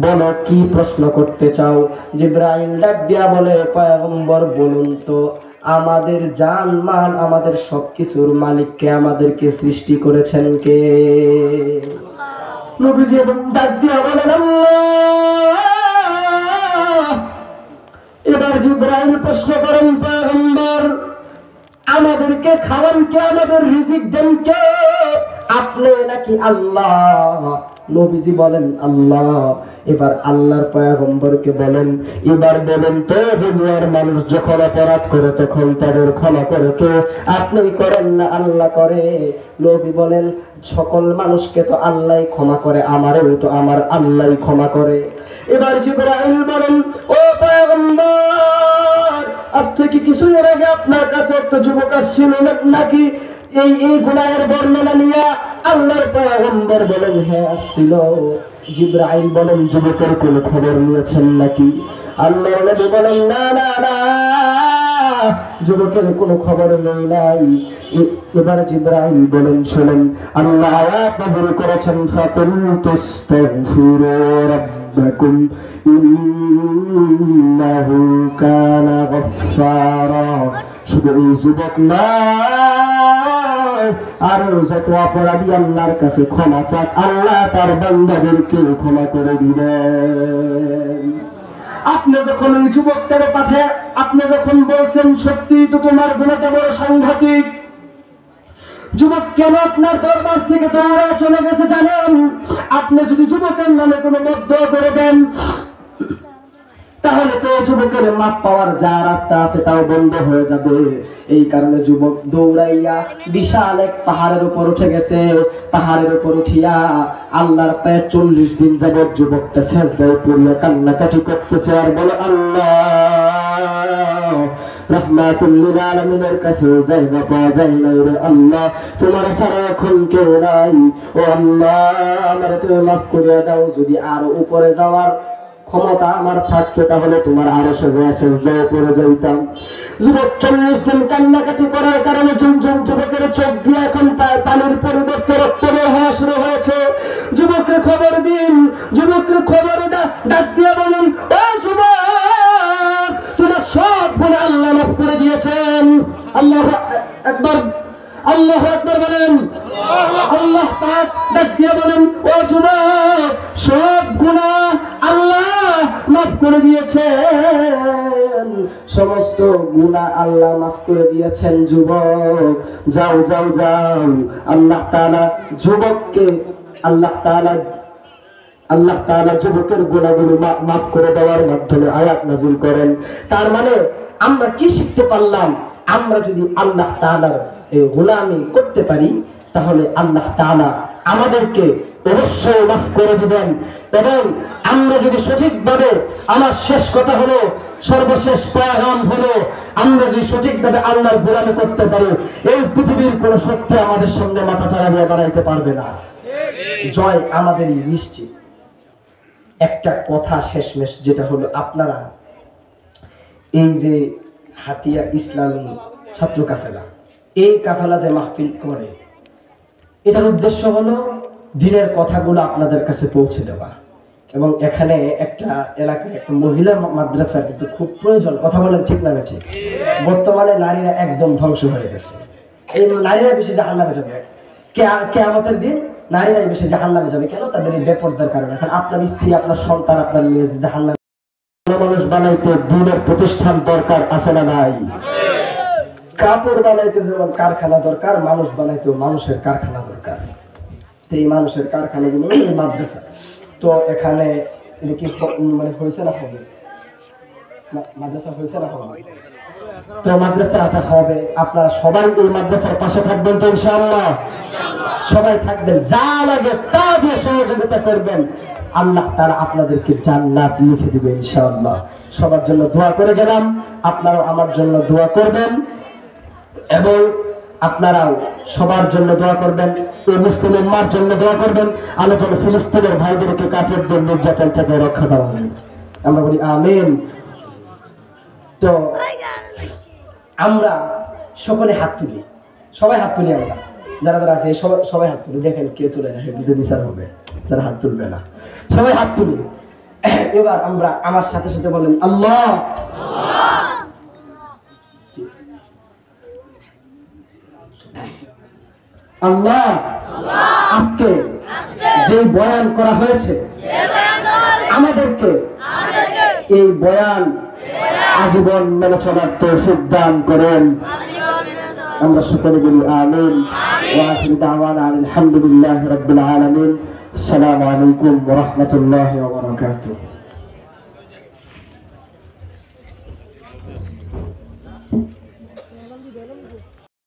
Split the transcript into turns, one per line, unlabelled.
বলো কি প্রশ্ন করতে চাও। জিবরাইল ডাক দিয়া বলে, পয়গম্বর বলুন তো, আমাদের জান মাল আমাদের সবকিছুর মালিককে, আমাদেরকে সৃষ্টি করেছেন কে? নবীজি ডাক দিয়া বলেন আল্লাহ। এবার জিবরাইল প্রশ্ন করেন, পয়গম্বর আমাদেরকে খাওয়ান কে, আমাদের রিজিক দেন কে, আপনি নাকি আল্লাহ? নবীজি বলেন আল্লাহ। এবার আল্লাহর পয়গম্বরকে বলেন, এবার বলেন তো, দুনিয়ার মানুষ যখন অপরাধ করে তখন তাদের ক্ষমা করে কে? আপনি করেন না আল্লাহ করে? নবী বলেন, সকল মানুষকে তো আল্লাহই ক্ষমা করে, আমারও তো আমার আল্লাহই ক্ষমা করে। এবার জিবরাইল বলেন, ও পয়গম্বর, আজ থেকে কিছুদিন আগে আপনার কাছে একটা যুবক আসছিল নাকি এই গুনাহের বর্ণনা নিয়ে? আল্লাহর পয়গম্বর বলেন, হ্যাঁ আসছিল। জিবরাইল বলেন, যুবকের কোনো খবর নিয়েছেন নাকি? আল্লাহর নবী বলেন, না না না, যুবকের কোনো খবর নেই নাই। এবার জিবরাইল বলেন, শুনেন, আল্লাহ আয়াত নাযিল করেছেন, ফাকুলতুস্তাগফিরু রাব্বাকুম ইন্নাহু কানা গাফফারা। শুধু এই যুবক না, আর যত অপরাধী আল্লাহর কাছে ক্ষমা চাক, আল্লাহ তার বান্দাদেরকে ক্ষমা করে দিবেন। আপনি যখন ওই যুবকটার পাঠে আপনি যখন বলছেন সত্যি তো তোমার গুণাটা বড় সাংঘাতিক, যুবক কেন আপনার দরবার থেকে দৌড়ে চলে গেছে জানেন? আপনি যদি যুবকের নামে কোনো মদ্য করে দেন, তাহলে তো যুবকের মাপ পাওয়ার যা রাস্তা আছে তাও বন্ধ হয়ে যাবে। এই কারণে যুবক দৌড়াইয়া বিশাল এক পাহাড়ের উপর উঠে গেছে। পাহাড়ের উপর উঠিয়া আল্লাহর পায়ে 40 দিন যাবত যুবকটা সেজদায় পড়িয়া কান্নাকাটি করতেছে আর বলে, আল্লাহ রাহমাতুল লিল আলামিনের কাছে জায়গা পাওয়া যায় না রে আল্লাহ, তোমার ছাড়া এখন কেউ নাই। ও আল্লাহ, আমার তুমি মাফ করে দাও। যদি আরো উপরে যাওয়ার ক্ষমতা আমার থাকতো তাহলে তোমার আরো সেজদায় পড়ে যাইতাম। যুবক 40 দিন কান্নাকাটি করার কারণে যুবকের চোখ দিয়ে এখন পানির পরিবর্তে রক্ত বের হওয়া শুরু হয়েছে। যুবকের খবর দিন, যুবকের খবর ডাক দিয়ে বলেন, ও যুবক, তোমার সব গুনাহ আল্লাহ মাফ করে দিয়েছেন। আল্লাহু আকবার, আল্লাহু আকবার বলেন। আল্লাহ পাক ডাক দিয়ে বলেন, ও যুবক, সব গুনাহ আল্লাহ মাফ করে দিয়েছেন, সমস্ত গুনাহ আল্লাহ মাফ করে দিয়েছেন। যুবক যাও যাও যাও। আল্লাহ তাআলা যুবককে আল্লাহ তাআলা যুবকের গুনাহগুলো মাফ করে দেওয়ার মাধ্যমে আয়াত নাযিল করেন। তার মানে আমরা কি শিখতে পারলাম? আমরা যদি আল্লাহ তাআলার গোলামি করতে পারি তাহলে আল্লাহ তাআলা আমাদেরকে অবশ্যই মাফ করে দিবেন। এবং আমরা যদি সঠিকভাবে, আমার শেষ কথা হলো, সর্বশেষ পয়গাম হলো, আমরা যদি সঠিকভাবে আল্লাহর গোলামি করতে পারি, এই পৃথিবীর কোন শক্তি আমাদের সঙ্গে মাথা চাড়া দিয়ে দাঁড়াইতে পারবে না। জয় আমাদেরই নিশ্চিত। একটা কথা শেষমেশ, যেটা হলো, আপনারা এই যে হাতিয়া ইসলামী ছাত্র কাফেলা, এই কাফেলা যে মাহফিল করে, এটার উদ্দেশ্য হলো দিনের কথাগুলো আপনাদের কাছে পৌঁছে দেওয়া। এবং এখানে একটা এলাকায় একটা মহিলা মাদ্রাসা কিন্তু খুব প্রয়োজন। কথা বলেন ঠিক না ঠিক? বর্তমানে নারীরা একদম ধ্বংস হয়ে গেছে। এই নারীরা বেশি জাহান্নামে যাবে, কিয়ামতের দিন নারীরাই বেশি জাহান্নামে যাবে। কেন? তাদের এই বেপরদার কারণে। এখন আপনার স্ত্রী, আপনার সন্তান, আপনার মেয়ে জাহান্নামে। মানুষ বানাইতে দিনের প্রতিষ্ঠান দরকার আছে না নাই? কাপড় বানাইতে যেমন কারখানা দরকার, মানুষ বানাইতেও মানুষের কারখানা দরকার। এই মানুষের কারখানাগুলো এই মাদ্রাসা। তো এখানে এটা কি মানে হয়েছে না হবে? মাদ্রাসা হয়েছে না হবে? তো মাদ্রাসাটা হবে। আপনারা সবাই এই মাদ্রাসার পাশে থাকবেন তো ইনশাআল্লাহ? সবাই থাকবেন, যা লাগে তা দিয়ে সহযোগিতা করবেন। আল্লাহ তাআলা আপনাদেরকে জান্নাত লিখে দিবে ইনশাআল্লাহ। সবার জন্য দোয়া করে গেলাম, আপনারাও আমার জন্য দোয়া করবেন এবং আপনারাও সবার জন্য দোয়া করবেন। এই মুসলিম উম্মার জন্য দোয়া করবেন, আল্লাহ যেন ফিলিস্তিনের ভাইদেরকে কাফেরদের নির্যাতন থেকে রক্ষা দেন। আমরা বলি আমিন। তো আমরা সকলে হাত তুলি, সবাই হাত তুলি। আমরা যারা যারা আছে সবাই হাত তুলি। দেখেন কে তুলে না, সেটা বিচার হবে। যারা হাত তুলবে না সবাই হাত তুলি। এবার আমরা আমার সাথে সাথে বলেন আল্লাহ। আল্লাহ আজকে যে বয়ান করা হয়েছে আমাদেরকে এই বয়ান আজীবন মেনে চলার তৌফিক দান করেন। আমরা সকলে বলি আমিন। ওয়া আখিরু দাওয়ানা আলহামদুলিল্লাহি রাব্বিল আলামিন। আসসালামু আলাইকুম ওয়া রাহমাতুল্লাহি ওয়া বারাকাতুহু।